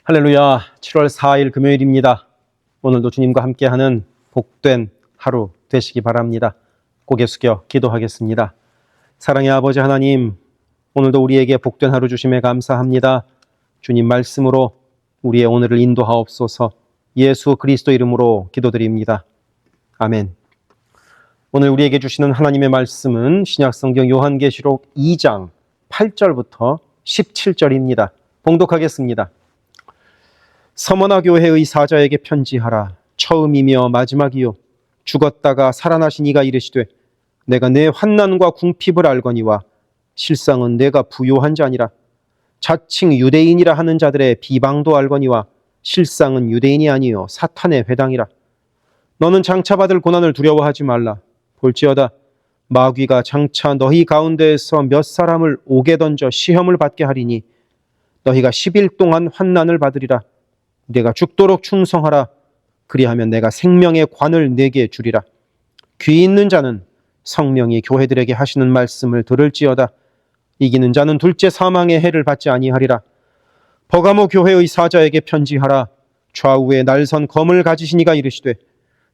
할렐루야. 7월 4일 금요일입니다. 오늘도 주님과 함께하는 복된 하루 되시기 바랍니다. 고개 숙여 기도하겠습니다. 사랑의 아버지 하나님, 오늘도 우리에게 복된 하루 주심에 감사합니다. 주님 말씀으로 우리의 오늘을 인도하옵소서. 예수 그리스도 이름으로 기도드립니다. 아멘. 오늘 우리에게 주시는 하나님의 말씀은 신약성경 요한계시록 2장 8절부터 17절입니다. 봉독하겠습니다. 서머나 교회의 사자에게 편지하라. 처음이며 마지막이요 죽었다가 살아나신 이가 이르시되 내가 내 환난과 궁핍을 알거니와 실상은 내가 부요한 자니라. 자칭 유대인이라 하는 자들의 비방도 알거니와 실상은 유대인이 아니요 사탄의 회당이라. 너는 장차 받을 고난을 두려워하지 말라. 볼지어다 마귀가 장차 너희 가운데에서 몇 사람을 옥에 던져 시험을 받게 하리니 너희가 10일 동안 환난을 받으리라. 내가 죽도록 충성하라. 그리하면 내가 생명의 관을 내게 주리라. 귀 있는 자는 성령이 교회들에게 하시는 말씀을 들을지어다. 이기는 자는 둘째 사망의 해를 받지 아니하리라. 버가모 교회의 사자에게 편지하라. 좌우에 날선 검을 가지신 이가 이르시되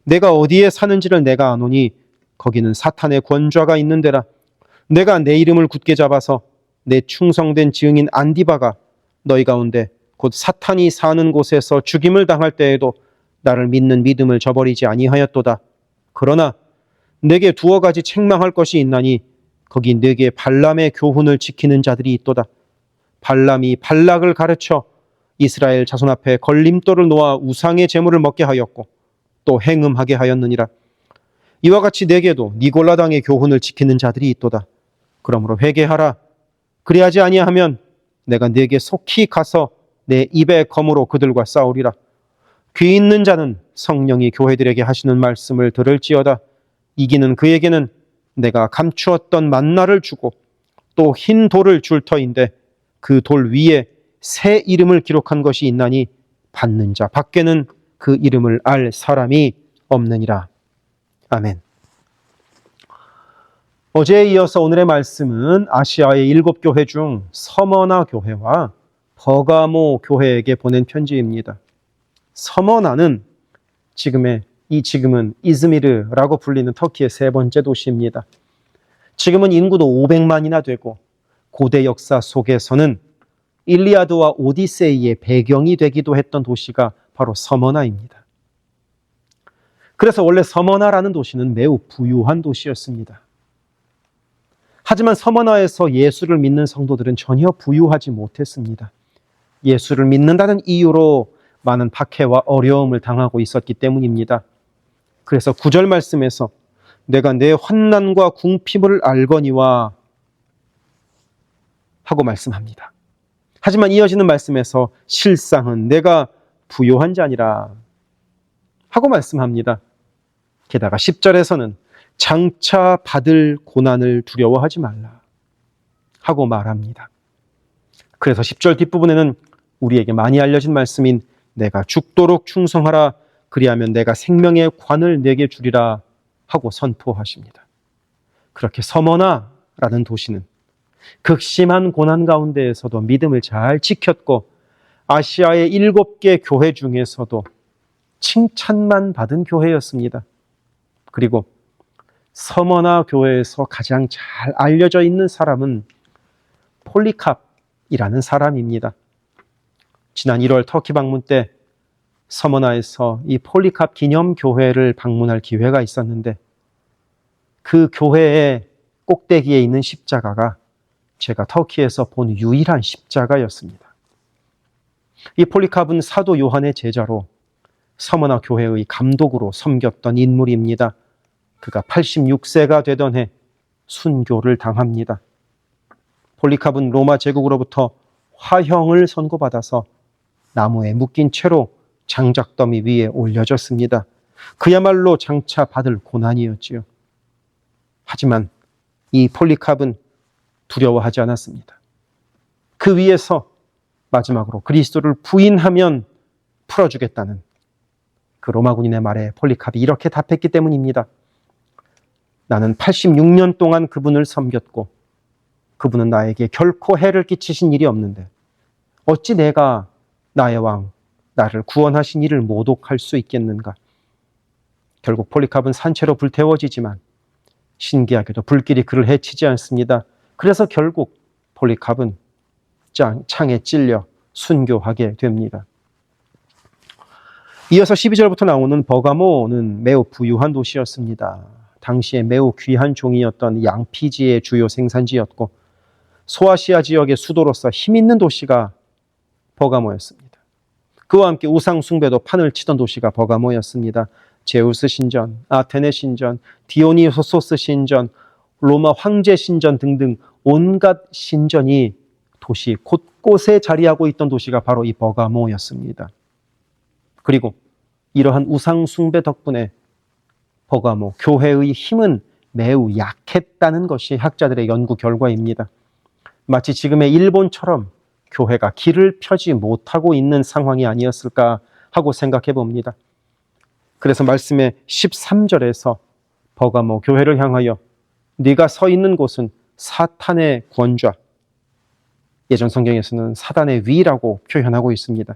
내가 어디에 사는지를 내가 아노니 거기는 사탄의 권좌가 있는 데라. 내가 내 이름을 굳게 잡아서 내 충성된 증인 안디바가 너희 가운데 곧 사탄이 사는 곳에서 죽임을 당할 때에도 나를 믿는 믿음을 저버리지 아니하였도다. 그러나 내게 두어 가지 책망할 것이 있나니 거기 내게 발람의 교훈을 지키는 자들이 있도다. 발람이 발락을 가르쳐 이스라엘 자손 앞에 걸림돌을 놓아 우상의 제물을 먹게 하였고 또 행음하게 하였느니라. 이와 같이 내게도 니골라당의 교훈을 지키는 자들이 있도다. 그러므로 회개하라. 그리하지 아니하면 내가 네게 속히 가서 내 입의 검으로 그들과 싸우리라. 귀 있는 자는 성령이 교회들에게 하시는 말씀을 들을지어다. 이기는 그에게는 내가 감추었던 만나를 주고 또 흰 돌을 줄 터인데 그 돌 위에 새 이름을 기록한 것이 있나니 받는 자 밖에는 그 이름을 알 사람이 없느니라. 아멘. 어제에 이어서 오늘의 말씀은 아시아의 7교회 중 서머나 교회와 버가모 교회에게 보낸 편지입니다. 서머나는 지금은 이즈미르라고 불리는 터키의 세 번째 도시입니다. 지금은 인구도 500만이나 되고 고대 역사 속에서는 일리아드와 오디세이의 배경이 되기도 했던 도시가 바로 서머나입니다. 그래서 원래 서머나라는 도시는 매우 부유한 도시였습니다. 하지만 서머나에서 예수를 믿는 성도들은 전혀 부유하지 못했습니다. 예수를 믿는다는 이유로 많은 박해와 어려움을 당하고 있었기 때문입니다. 그래서 9절 말씀에서 내가 내 환난과 궁핍을 알거니와 하고 말씀합니다. 하지만 이어지는 말씀에서 실상은 내가 부요한 자니라 하고 말씀합니다. 게다가 10절에서는 장차 받을 고난을 두려워하지 말라 하고 말합니다. 그래서 10절 뒷부분에는 우리에게 많이 알려진 말씀인 내가 죽도록 충성하라. 그리하면 내가 생명의 관을 내게 주리라 하고 선포하십니다. 그렇게 서머나라는 도시는 극심한 고난 가운데에서도 믿음을 잘 지켰고 아시아의 7개 교회 중에서도 칭찬만 받은 교회였습니다. 그리고 서머나 교회에서 가장 잘 알려져 있는 사람은 폴리캅이라는 사람입니다. 지난 1월 터키 방문 때 서머나에서 이 폴리캅 기념교회를 방문할 기회가 있었는데 그 교회의 꼭대기에 있는 십자가가 제가 터키에서 본 유일한 십자가였습니다. 이 폴리캅은 사도 요한의 제자로 서머나 교회의 감독으로 섬겼던 인물입니다. 그가 86세가 되던 해 순교를 당합니다. 폴리캅은 로마 제국으로부터 화형을 선고받아서 나무에 묶인 채로 장작더미 위에 올려졌습니다. 그야말로 장차 받을 고난이었지요. 하지만 이 폴리캅은 두려워하지 않았습니다. 그 위에서 마지막으로 그리스도를 부인하면 풀어주겠다는 그 로마 군인의 말에 폴리캅이 이렇게 답했기 때문입니다. 나는 86년 동안 그분을 섬겼고 그분은 나에게 결코 해를 끼치신 일이 없는데 어찌 내가 나의 왕, 나를 구원하신 이를 모독할 수 있겠는가? 결국 폴리캅은 산채로 불태워지지만 신기하게도 불길이 그를 해치지 않습니다. 그래서 결국 폴리캅은 창에 찔려 순교하게 됩니다. 이어서 12절부터 나오는 버가모는 매우 부유한 도시였습니다. 당시에 매우 귀한 종이었던 양피지의 주요 생산지였고 소아시아 지역의 수도로서 힘있는 도시가 버가모였습니다. 그와 함께 우상 숭배도 판을 치던 도시가 버가모였습니다. 제우스 신전, 아테네 신전, 디오니소스 신전, 로마 황제 신전 등등 온갖 신전이 도시 곳곳에 자리하고 있던 도시가 바로 이 버가모였습니다. 그리고 이러한 우상 숭배 덕분에 버가모 교회의 힘은 매우 약했다는 것이 학자들의 연구 결과입니다. 마치 지금의 일본처럼 교회가 길을 펴지 못하고 있는 상황이 아니었을까 하고 생각해 봅니다. 그래서 말씀의 13절에서 버가모 교회를 향하여 네가 서 있는 곳은 사탄의 권좌, 예전 성경에서는 사단의 위라고 표현하고 있습니다.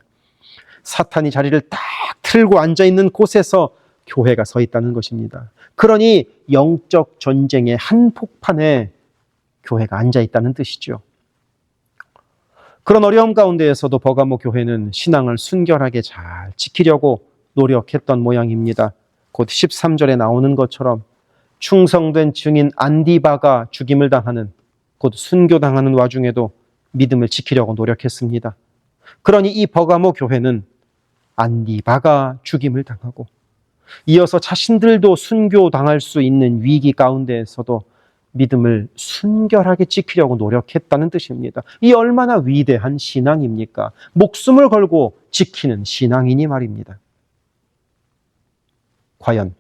사탄이 자리를 딱 틀고 앉아있는 곳에서 교회가 서 있다는 것입니다. 그러니 영적 전쟁의 한복판에 교회가 앉아있다는 뜻이죠. 그런 어려움 가운데에서도 버가모 교회는 신앙을 순결하게 잘 지키려고 노력했던 모양입니다. 곧 13절에 나오는 것처럼 충성된 증인 안디바가 죽임을 당하는, 곧 순교당하는 와중에도 믿음을 지키려고 노력했습니다. 그러니 이 버가모 교회는 안디바가 죽임을 당하고 이어서 자신들도 순교당할 수 있는 위기 가운데에서도 믿음을 순결하게 지키려고 노력했다는 뜻입니다. 이 얼마나 위대한 신앙입니까? 목숨을 걸고 지키는 신앙이니 말입니다. 과연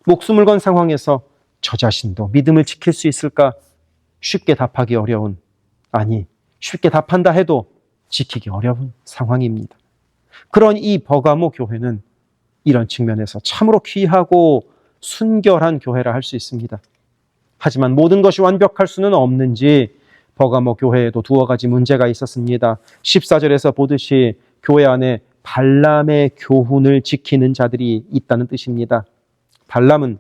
목숨을 건 상황에서 저 자신도 믿음을 지킬 수 있을까? 쉽게 답하기 어려운, 아니 쉽게 답한다 해도 지키기 어려운 상황입니다. 그런 이 버가모 교회는 이런 측면에서 참으로 귀하고 순결한 교회라 할 수 있습니다. 하지만 모든 것이 완벽할 수는 없는지 버가모 교회에도 두어 가지 문제가 있었습니다. 14절에서 보듯이 교회 안에 발람의 교훈을 지키는 자들이 있다는 뜻입니다. 발람은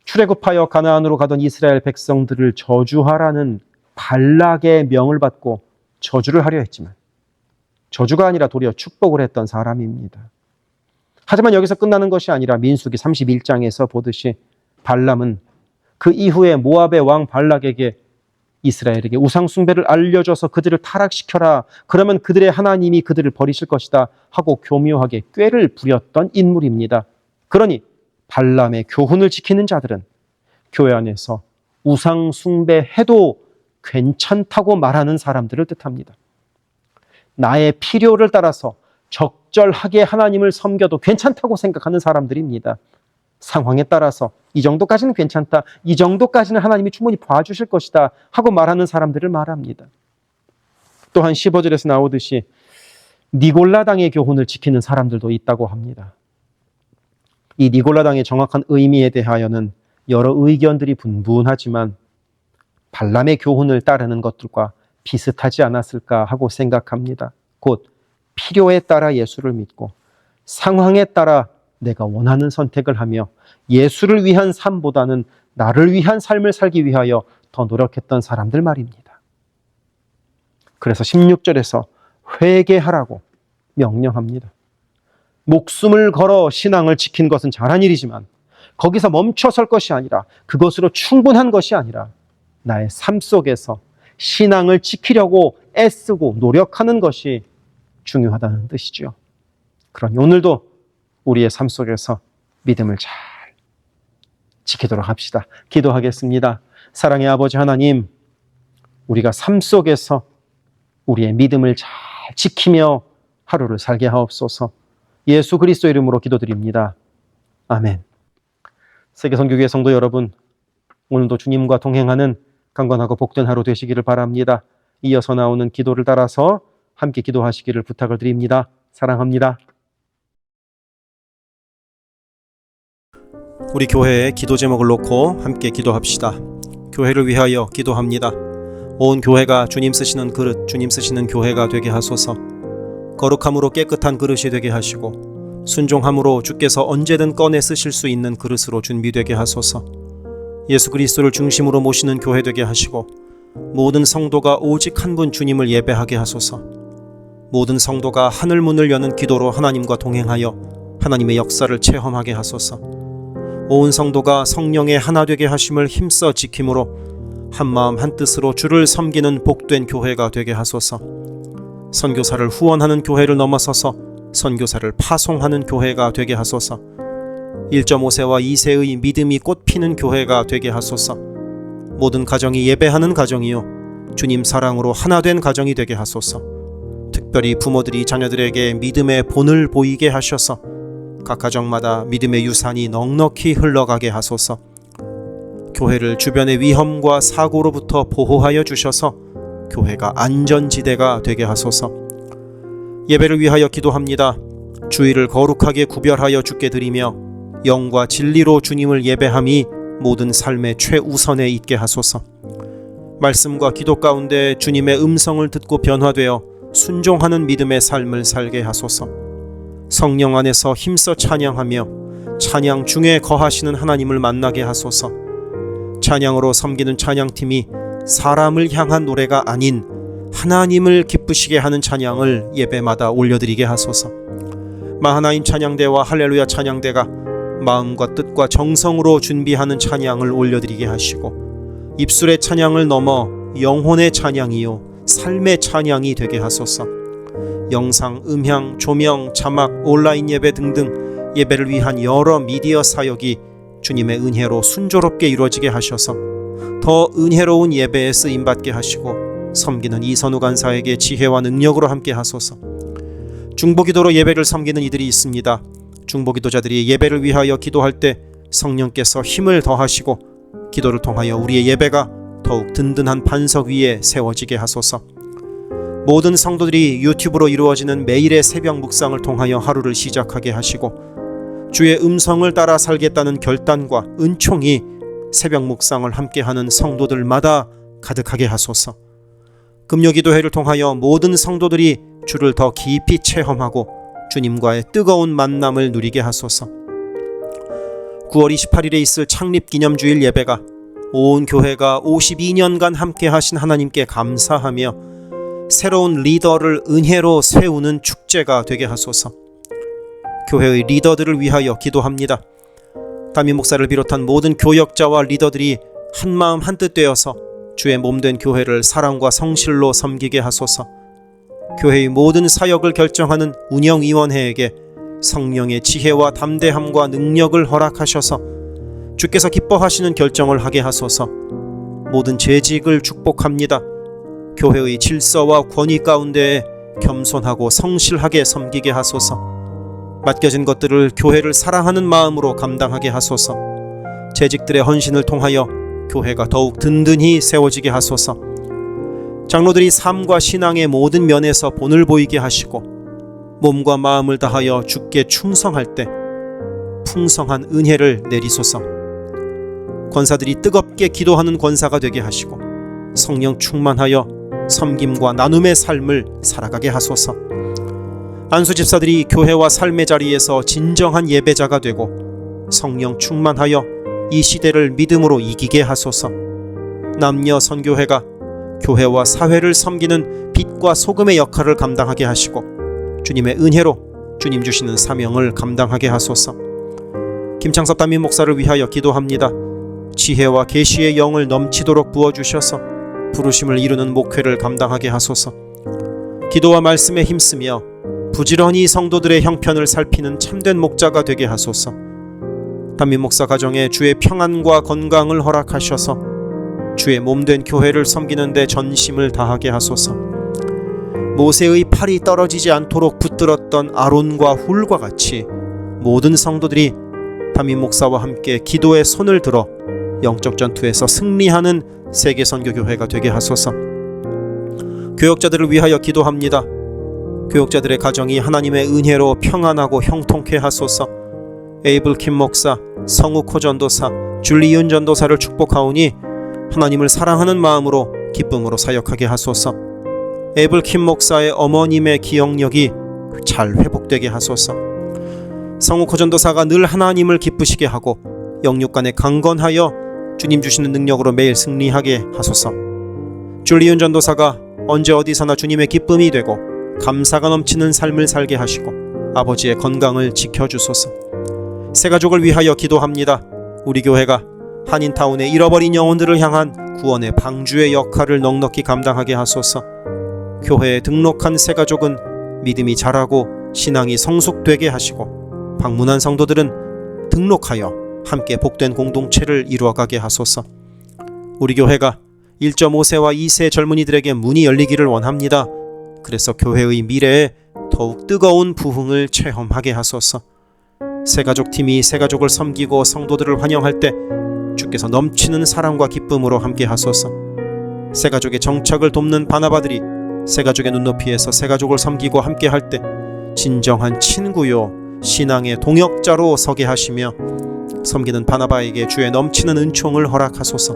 출애굽하여 가나안으로 가던 이스라엘 백성들을 저주하라는 발락의 명을 받고 저주를 하려 했지만 저주가 아니라 도리어 축복을 했던 사람입니다. 하지만 여기서 끝나는 것이 아니라 민수기 31장에서 보듯이 발람은 그 이후에 모압의 왕 발락에게 이스라엘에게 우상 숭배를 알려줘서 그들을 타락시켜라. 그러면 그들의 하나님이 그들을 버리실 것이다 하고 교묘하게 꾀를 부렸던 인물입니다. 그러니 발람의 교훈을 지키는 자들은 교회 안에서 우상 숭배해도 괜찮다고 말하는 사람들을 뜻합니다. 나의 필요를 따라서 적절하게 하나님을 섬겨도 괜찮다고 생각하는 사람들입니다. 상황에 따라서 이 정도까지는 괜찮다, 이 정도까지는 하나님이 충분히 봐주실 것이다 하고 말하는 사람들을 말합니다. 또한 15절에서 나오듯이 니골라당의 교훈을 지키는 사람들도 있다고 합니다. 이 니골라당의 정확한 의미에 대하여는 여러 의견들이 분분하지만 발람의 교훈을 따르는 것들과 비슷하지 않았을까 하고 생각합니다. 곧 필요에 따라 예수를 믿고 상황에 따라 내가 원하는 선택을 하며 예수를 위한 삶보다는 나를 위한 삶을 살기 위하여 더 노력했던 사람들 말입니다. 그래서 16절에서 회개하라고 명령합니다. 목숨을 걸어 신앙을 지킨 것은 잘한 일이지만 거기서 멈춰설 것이 아니라, 그것으로 충분한 것이 아니라 나의 삶 속에서 신앙을 지키려고 애쓰고 노력하는 것이 중요하다는 뜻이죠. 그러니 오늘도 우리의 삶 속에서 믿음을 잘 지키도록 합시다. 기도하겠습니다. 사랑의 아버지 하나님, 우리가 삶 속에서 우리의 믿음을 잘 지키며 하루를 살게 하옵소서. 예수 그리스도 이름으로 기도드립니다. 아멘. 세계선교회 성도 여러분, 오늘도 주님과 동행하는 강건하고 복된 하루 되시기를 바랍니다. 이어서 나오는 기도를 따라서 함께 기도하시기를 부탁을 드립니다. 사랑합니다. 우리 교회의 기도 제목을 놓고 함께 기도합시다. 교회를 위하여 기도합니다. 온 교회가 주님 쓰시는 그릇, 주님 쓰시는 교회가 되게 하소서. 거룩함으로 깨끗한 그릇이 되게 하시고 순종함으로 주께서 언제든 꺼내 쓰실 수 있는 그릇으로 준비되게 하소서. 예수 그리스도를 중심으로 모시는 교회 되게 하시고 모든 성도가 오직 한 분 주님을 예배하게 하소서. 모든 성도가 하늘 문을 여는 기도로 하나님과 동행하여 하나님의 역사를 체험하게 하소서. 온 성도가 성령의 하나 되게 하심을 힘써 지킴으로 한마음 한뜻으로 주를 섬기는 복된 교회가 되게 하소서. 선교사를 후원하는 교회를 넘어서서 선교사를 파송하는 교회가 되게 하소서. 1.5세와 2세의 믿음이 꽃피는 교회가 되게 하소서. 모든 가정이 예배하는 가정이요 주님 사랑으로 하나 된 가정이 되게 하소서. 특별히 부모들이 자녀들에게 믿음의 본을 보이게 하셔서 각 가정마다 믿음의 유산이 넉넉히 흘러가게 하소서. 교회를 주변의 위험과 사고로부터 보호하여 주셔서 교회가 안전지대가 되게 하소서. 예배를 위하여 기도합니다. 주일을 거룩하게 구별하여 주께 드리며 영과 진리로 주님을 예배함이 모든 삶의 최우선에 있게 하소서. 말씀과 기도 가운데 주님의 음성을 듣고 변화되어 순종하는 믿음의 삶을 살게 하소서. 성령 안에서 힘써 찬양하며 찬양 중에 거하시는 하나님을 만나게 하소서. 찬양으로 섬기는 찬양팀이 사람을 향한 노래가 아닌 하나님을 기쁘시게 하는 찬양을 예배마다 올려드리게 하소서. 마하나임 찬양대와 할렐루야 찬양대가 마음과 뜻과 정성으로 준비하는 찬양을 올려드리게 하시고 입술의 찬양을 넘어 영혼의 찬양이요 삶의 찬양이 되게 하소서. 영상, 음향, 조명, 자막, 온라인 예배 등등 예배를 위한 여러 미디어 사역이 주님의 은혜로 순조롭게 이루어지게 하셔서 더 은혜로운 예배에 쓰임받게 하시고 섬기는 이선우 간사에게 지혜와 능력으로 함께 하소서. 중보기도로 예배를 섬기는 이들이 있습니다. 중보기도자들이 예배를 위하여 기도할 때 성령께서 힘을 더하시고 기도를 통하여 우리의 예배가 더욱 든든한 반석 위에 세워지게 하소서. 모든 성도들이 유튜브로 이루어지는 매일의 새벽 묵상을 통하여 하루를 시작하게 하시고 주의 음성을 따라 살겠다는 결단과 은총이 새벽 묵상을 함께하는 성도들마다 가득하게 하소서. 금요기도회를 통하여 모든 성도들이 주를 더 깊이 체험하고 주님과의 뜨거운 만남을 누리게 하소서. 9월 28일에 있을 창립기념주일 예배가 온 교회가 52년간 함께 하신 하나님께 감사하며 새로운 리더를 은혜로 세우는 축제가 되게 하소서. 교회의 리더들을 위하여 기도합니다. 담임 목사를 비롯한 모든 교역자와 리더들이 한마음 한뜻 되어서 주의 몸된 교회를 사랑과 성실로 섬기게 하소서. 교회의 모든 사역을 결정하는 운영위원회에게 성령의 지혜와 담대함과 능력을 허락하셔서 주께서 기뻐하시는 결정을 하게 하소서. 모든 재직을 축복합니다. 교회의 질서와 권위 가운데에 겸손하고 성실하게 섬기게 하소서. 맡겨진 것들을 교회를 사랑하는 마음으로 감당하게 하소서. 재직들의 헌신을 통하여 교회가 더욱 든든히 세워지게 하소서. 장로들이 삶과 신앙의 모든 면에서 본을 보이게 하시고 몸과 마음을 다하여 주께 충성할 때 풍성한 은혜를 내리소서. 권사들이 뜨겁게 기도하는 권사가 되게 하시고 성령 충만하여 섬김과 나눔의 삶을 살아가게 하소서. 안수 집사들이 교회와 삶의 자리에서 진정한 예배자가 되고 성령 충만하여 이 시대를 믿음으로 이기게 하소서. 남녀 선교회가 교회와 사회를 섬기는 빛과 소금의 역할을 감당하게 하시고 주님의 은혜로 주님 주시는 사명을 감당하게 하소서. 김창섭 담임 목사를 위하여 기도합니다. 지혜와 계시의 영을 넘치도록 부어주셔서 부르심을 이루는 목회를 감당하게 하소서. 기도와 말씀에 힘쓰며 부지런히 성도들의 형편을 살피는 참된 목자가 되게 하소서. 담임 목사 가정에 주의 평안과 건강을 허락하셔서 주의 몸된 교회를 섬기는 데 전심을 다하게 하소서. 모세의 팔이 떨어지지 않도록 붙들었던 아론과 훌과 같이 모든 성도들이 담임 목사와 함께 기도의 손을 들어 영적 전투에서 승리하는 세계선교교회가 되게 하소서. 교역자들을 위하여 기도합니다. 교역자들의 가정이 하나님의 은혜로 평안하고 형통케 하소서. 에이블 킴 목사, 성욱호 전도사, 줄리윤 전도사를 축복하오니 하나님을 사랑하는 마음으로 기쁨으로 사역하게 하소서. 에이블 킴 목사의 어머님의 기억력이 잘 회복되게 하소서. 성욱호 전도사가 늘 하나님을 기쁘시게 하고 영육간에 강건하여 주님 주시는 능력으로 매일 승리하게 하소서. 줄리윤 전도사가 언제 어디서나 주님의 기쁨이 되고 감사가 넘치는 삶을 살게 하시고 아버지의 건강을 지켜주소서. 새가족을 위하여 기도합니다. 우리 교회가 한인타운의 잃어버린 영혼들을 향한 구원의 방주의 역할을 넉넉히 감당하게 하소서. 교회에 등록한 새가족은 믿음이 자라고 신앙이 성숙되게 하시고 방문한 성도들은 등록하여 함께 복된 공동체를 이루어가게 하소서. 우리 교회가 1.5세와 2세 젊은이들에게 문이 열리기를 원합니다. 그래서 교회의 미래에 더욱 뜨거운 부흥을 체험하게 하소서. 새가족팀이 새가족을 섬기고 성도들을 환영할 때 주께서 넘치는 사랑과 기쁨으로 함께 하소서. 새가족의 정착을 돕는 바나바들이 새가족의 눈높이에서 새가족을 섬기고 함께 할 때 진정한 친구요 신앙의 동역자로 서게 하시며 섬기는 바나바에게 주의 넘치는 은총을 허락하소서.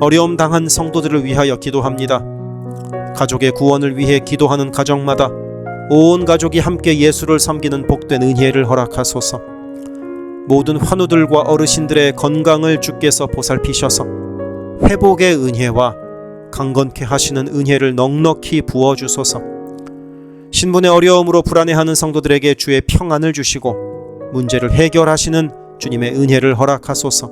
어려움 당한 성도들을 위하여 기도합니다. 가족의 구원을 위해 기도하는 가정마다 온 가족이 함께 예수를 섬기는 복된 은혜를 허락하소서. 모든 환우들과 어르신들의 건강을 주께서 보살피셔서 회복의 은혜와 강건케 하시는 은혜를 넉넉히 부어주소서. 신분의 어려움으로 불안해하는 성도들에게 주의 평안을 주시고 문제를 해결하시는 주님의 은혜를 허락하소서.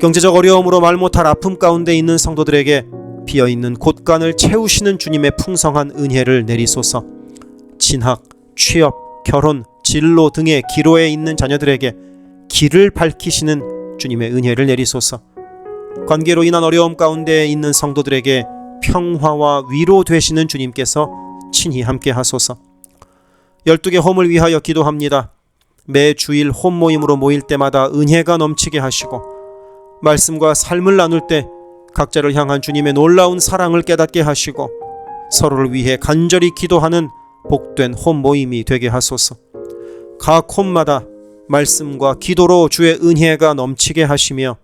경제적 어려움으로 말 못할 아픔 가운데 있는 성도들에게 비어있는 곳간을 채우시는 주님의 풍성한 은혜를 내리소서. 진학, 취업, 결혼, 진로 등의 기로에 있는 자녀들에게 길을 밝히시는 주님의 은혜를 내리소서. 관계로 인한 어려움 가운데 있는 성도들에게 평화와 위로 되시는 주님께서 친히 함께 하소서. 12개 홈을 위하여 기도합니다. 매 주일 홈 모임으로 모일 때마다 은혜가 넘치게 하시고 말씀과 삶을 나눌 때 각자를 향한 주님의 놀라운 사랑을 깨닫게 하시고 서로를 위해 간절히 기도하는 복된 홈 모임이 되게 하소서. 각 홈마다 말씀과 기도로 주의 은혜가 넘치게 하시며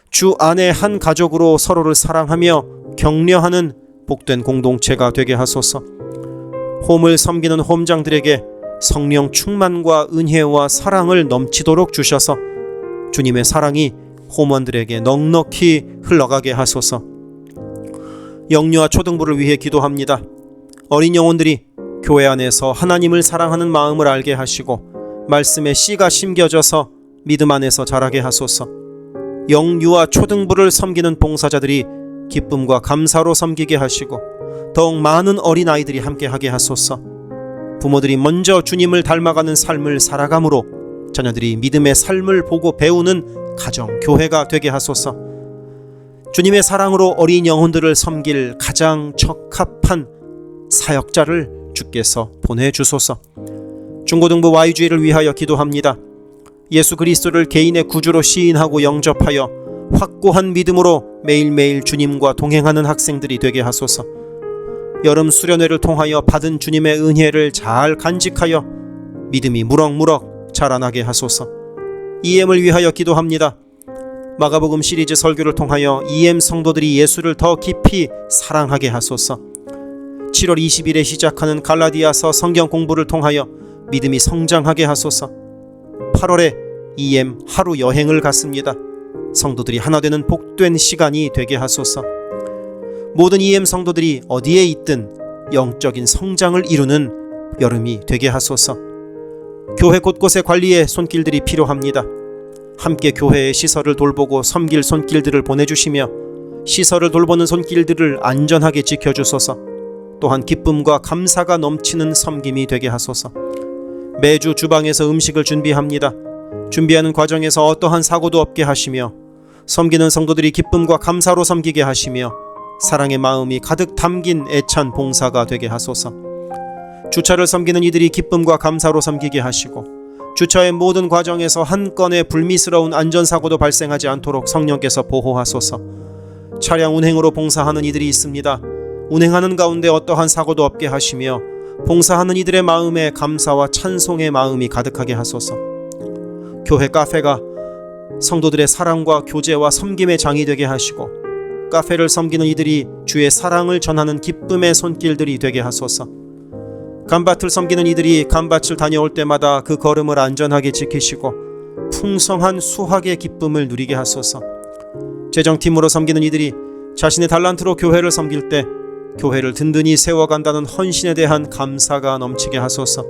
주 안에 한 가족으로 서로를 사랑하며 격려하는 복된 공동체가 되게 하소서. 홈을 섬기는 홈장들에게 성령 충만과 은혜와 사랑을 넘치도록 주셔서 주님의 사랑이 홈원들에게 넉넉히 흘러가게 하소서. 영유아 초등부를 위해 기도합니다. 어린 영혼들이 교회 안에서 하나님을 사랑하는 마음을 알게 하시고 말씀에 씨가 심겨져서 믿음 안에서 자라게 하소서. 영유아 초등부를 섬기는 봉사자들이 기쁨과 감사로 섬기게 하시고 더욱 많은 어린아이들이 함께하게 하소서. 부모들이 먼저 주님을 닮아가는 삶을 살아감으로 자녀들이 믿음의 삶을 보고 배우는 가정, 교회가 되게 하소서. 주님의 사랑으로 어린 영혼들을 섬길 가장 적합한 사역자를 주께서 보내주소서. 중고등부 Y주일을 위하여 기도합니다. 예수 그리스도를 개인의 구주로 시인하고 영접하여 확고한 믿음으로 매일매일 주님과 동행하는 학생들이 되게 하소서. 여름 수련회를 통하여 받은 주님의 은혜를 잘 간직하여 믿음이 무럭무럭 자라나게 하소서. EM을 위하여 기도합니다. 마가복음 시리즈 설교를 통하여 EM 성도들이 예수를 더 깊이 사랑하게 하소서. 7월 20일에 시작하는 갈라디아서 성경 공부를 통하여 믿음이 성장하게 하소서. 8월에 EM 하루 여행을 갔습니다. 성도들이 하나 되는 복된 시간이 되게 하소서. 모든 EM 성도들이 어디에 있든 영적인 성장을 이루는 여름이 되게 하소서. 교회 곳곳의 관리에 손길들이 필요합니다. 함께 교회의 시설을 돌보고 섬길 손길들을 보내주시며 시설을 돌보는 손길들을 안전하게 지켜주소서. 또한 기쁨과 감사가 넘치는 섬김이 되게 하소서. 매주 주방에서 음식을 준비합니다. 준비하는 과정에서 어떠한 사고도 없게 하시며 섬기는 성도들이 기쁨과 감사로 섬기게 하시며 사랑의 마음이 가득 담긴 애찬 봉사가 되게 하소서. 주차를 섬기는 이들이 기쁨과 감사로 섬기게 하시고 주차의 모든 과정에서 한 건의 불미스러운 안전사고도 발생하지 않도록 성령께서 보호하소서. 차량 운행으로 봉사하는 이들이 있습니다. 운행하는 가운데 어떠한 사고도 없게 하시며 봉사하는 이들의 마음에 감사와 찬송의 마음이 가득하게 하소서. 교회 카페가 성도들의 사랑과 교제와 섬김의 장이 되게 하시고 카페를 섬기는 이들이 주의 사랑을 전하는 기쁨의 손길들이 되게 하소서. 간밭을 섬기는 이들이 간밭을 다녀올 때마다 그 걸음을 안전하게 지키시고 풍성한 수확의 기쁨을 누리게 하소서. 재정팀으로 섬기는 이들이 자신의 달란트로 교회를 섬길 때 교회를 든든히 세워간다는 헌신에 대한 감사가 넘치게 하소서.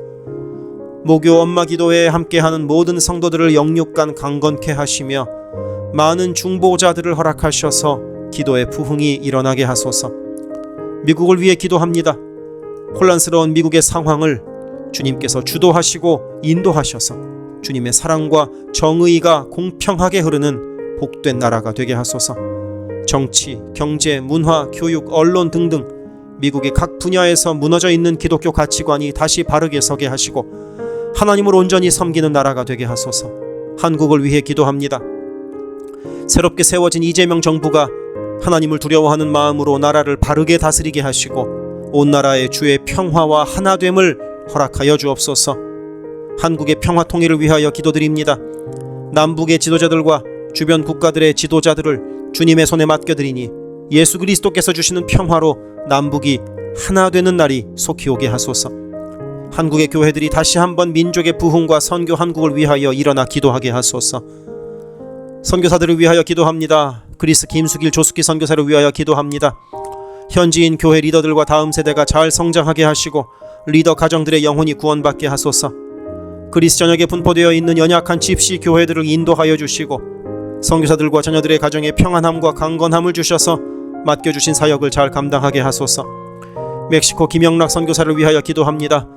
모교 엄마 기도회에 함께하는 모든 성도들을 영육간 강건케 하시며 많은 중보자들을 허락하셔서 기도의 부흥이 일어나게 하소서. 미국을 위해 기도합니다. 혼란스러운 미국의 상황을 주님께서 주도하시고 인도하셔서 주님의 사랑과 정의가 공평하게 흐르는 복된 나라가 되게 하소서. 정치, 경제, 문화, 교육, 언론 등등 미국의 각 분야에서 무너져 있는 기독교 가치관이 다시 바르게 서게 하시고 하나님을 온전히 섬기는 나라가 되게 하소서. 한국을 위해 기도합니다. 새롭게 세워진 이재명 정부가 하나님을 두려워하는 마음으로 나라를 바르게 다스리게 하시고 온 나라의 주의 평화와 하나됨을 허락하여 주옵소서. 한국의 평화 통일을 위하여 기도드립니다. 남북의 지도자들과 주변 국가들의 지도자들을 주님의 손에 맡겨드리니 예수 그리스도께서 주시는 평화로 남북이 하나 되는 날이 속히 오게 하소서. 한국의 교회들이 다시 한번 민족의 부흥과 선교 한국을 위하여 일어나 기도하게 하소서. 선교사들을 위하여 기도합니다. 그리스 김수길 조숙기 선교사를 위하여 기도합니다. 현지인 교회 리더들과 다음 세대가 잘 성장하게 하시고 리더 가정들의 영혼이 구원받게 하소서. 그리스 전역에 분포되어 있는 연약한 집시 교회들을 인도하여 주시고 선교사들과 자녀들의 가정에 평안함과 강건함을 주셔서 맡겨주신 사역을 잘 감당하게 하소서. 멕시코 김영락 선교사를 위하여 기도합니다.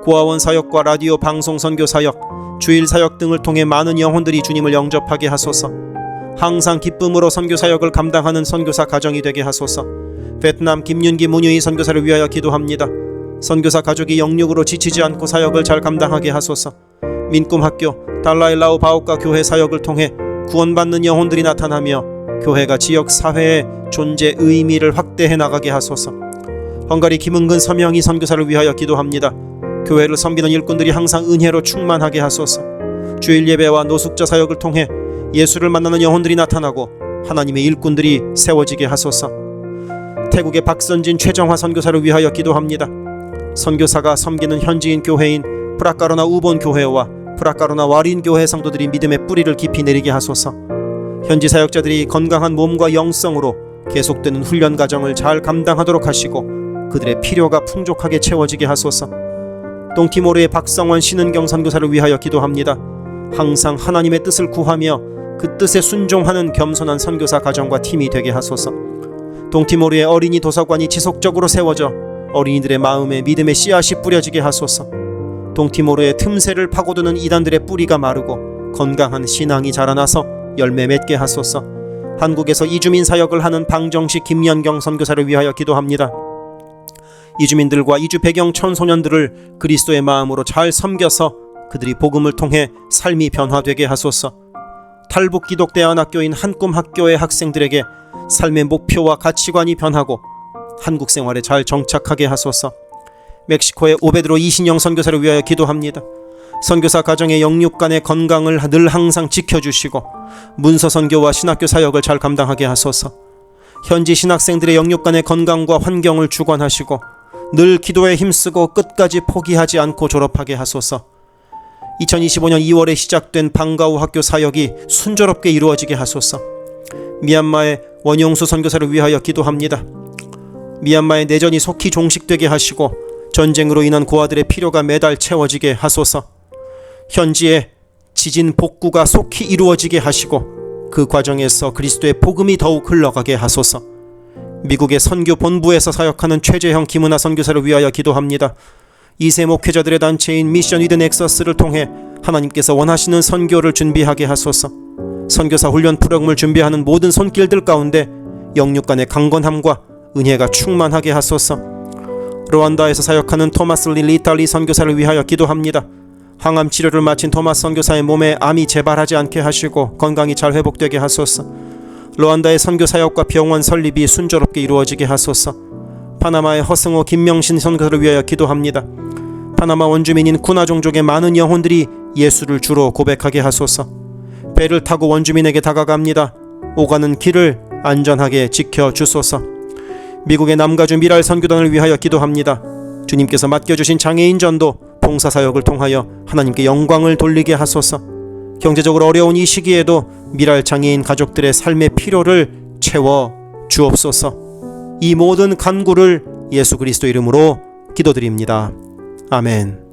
고아원 사역과 라디오 방송 선교 사역, 주일 사역 등을 통해 많은 영혼들이 주님을 영접하게 하소서. 항상 기쁨으로 선교 사역을 감당하는 선교사 가정이 되게 하소서. 베트남 김윤기 문유희 선교사를 위하여 기도합니다. 선교사 가족이 영육으로 지치지 않고 사역을 잘 감당하게 하소서. 민꿈학교, 달라일라오 바오카 교회 사역을 통해 구원받는 영혼들이 나타나며 교회가 지역 사회의 존재 의미를 확대해 나가게 하소서. 헝가리 김은근 서명희 선교사를 위하여 기도합니다. 교회를 섬기는 일꾼들이 항상 은혜로 충만하게 하소서. 주일 예배와 노숙자 사역을 통해 예수를 만나는 영혼들이 나타나고 하나님의 일꾼들이 세워지게 하소서. 태국의 박선진 최정화 선교사를 위하여 기도합니다. 선교사가 섬기는 현지인 교회인 프라카로나 우본 교회와 프라카로나 와린 교회 성도들이 믿음의 뿌리를 깊이 내리게 하소서. 현지 사역자들이 건강한 몸과 영성으로 계속되는 훈련 과정을 잘 감당하도록 하시고 그들의 필요가 풍족하게 채워지게 하소서. 동티모르의 박성원 신은경 선교사를 위하여 기도합니다. 항상 하나님의 뜻을 구하며 그 뜻에 순종하는 겸손한 선교사 가정과 팀이 되게 하소서. 동티모르의 어린이 도서관이 지속적으로 세워져 어린이들의 마음에 믿음의 씨앗이 뿌려지게 하소서. 동티모르의 틈새를 파고드는 이단들의 뿌리가 마르고 건강한 신앙이 자라나서 열매 맺게 하소서. 한국에서 이주민 사역을 하는 방정식 김연경 선교사를 위하여 기도합니다. 이주민들과 이주 배경 청소년들을 그리스도의 마음으로 잘 섬겨서 그들이 복음을 통해 삶이 변화되게 하소서. 탈북 기독대안학교인 한꿈학교의 학생들에게 삶의 목표와 가치관이 변하고 한국 생활에 잘 정착하게 하소서. 멕시코의 오베드로 이신영 선교사를 위하여 기도합니다. 선교사 가정의 영육간의 건강을 늘 항상 지켜주시고 문서 선교와 신학교 사역을 잘 감당하게 하소서. 현지 신학생들의 영육간의 건강과 환경을 주관하시고 늘 기도에 힘쓰고 끝까지 포기하지 않고 졸업하게 하소서. 2025년 2월에 시작된 방과후 학교 사역이 순조롭게 이루어지게 하소서. 미얀마의 원용수 선교사를 위하여 기도합니다. 미얀마의 내전이 속히 종식되게 하시고 전쟁으로 인한 고아들의 필요가 매달 채워지게 하소서. 현지에 지진 복구가 속히 이루어지게 하시고 그 과정에서 그리스도의 복음이 더욱 흘러가게 하소서. 미국의 선교 본부에서 사역하는 최재형 김은하 선교사를 위하여 기도합니다. 2세 목회자들의 단체인 미션 위드 넥서스를 통해 하나님께서 원하시는 선교를 준비하게 하소서. 선교사 훈련 프로그램을 준비하는 모든 손길들 가운데 영육간의 강건함과 은혜가 충만하게 하소서. 루안다에서 사역하는 토마스 리탈리 선교사를 위하여 기도합니다. 항암 치료를 마친 토마스 선교사의 몸에 암이 재발하지 않게 하시고 건강이 잘 회복되게 하소서. 루안다의 선교 사역과 병원 설립이 순조롭게 이루어지게 하소서. 파나마의 허승호 김명신 선교사를 위하여 기도합니다. 파나마 원주민인 쿠나 종족의 많은 영혼들이 예수를 주로 고백하게 하소서. 배를 타고 원주민에게 다가갑니다. 오가는 길을 안전하게 지켜주소서. 미국의 남가주 미랄 선교단을 위하여 기도합니다. 주님께서 맡겨주신 장애인 전도 봉사사역을 통하여 하나님께 영광을 돌리게 하소서. 경제적으로 어려운 이 시기에도 미랄 장애인 가족들의 삶의 필요를 채워 주옵소서. 이 모든 간구를 예수 그리스도 이름으로 기도드립니다. 아멘.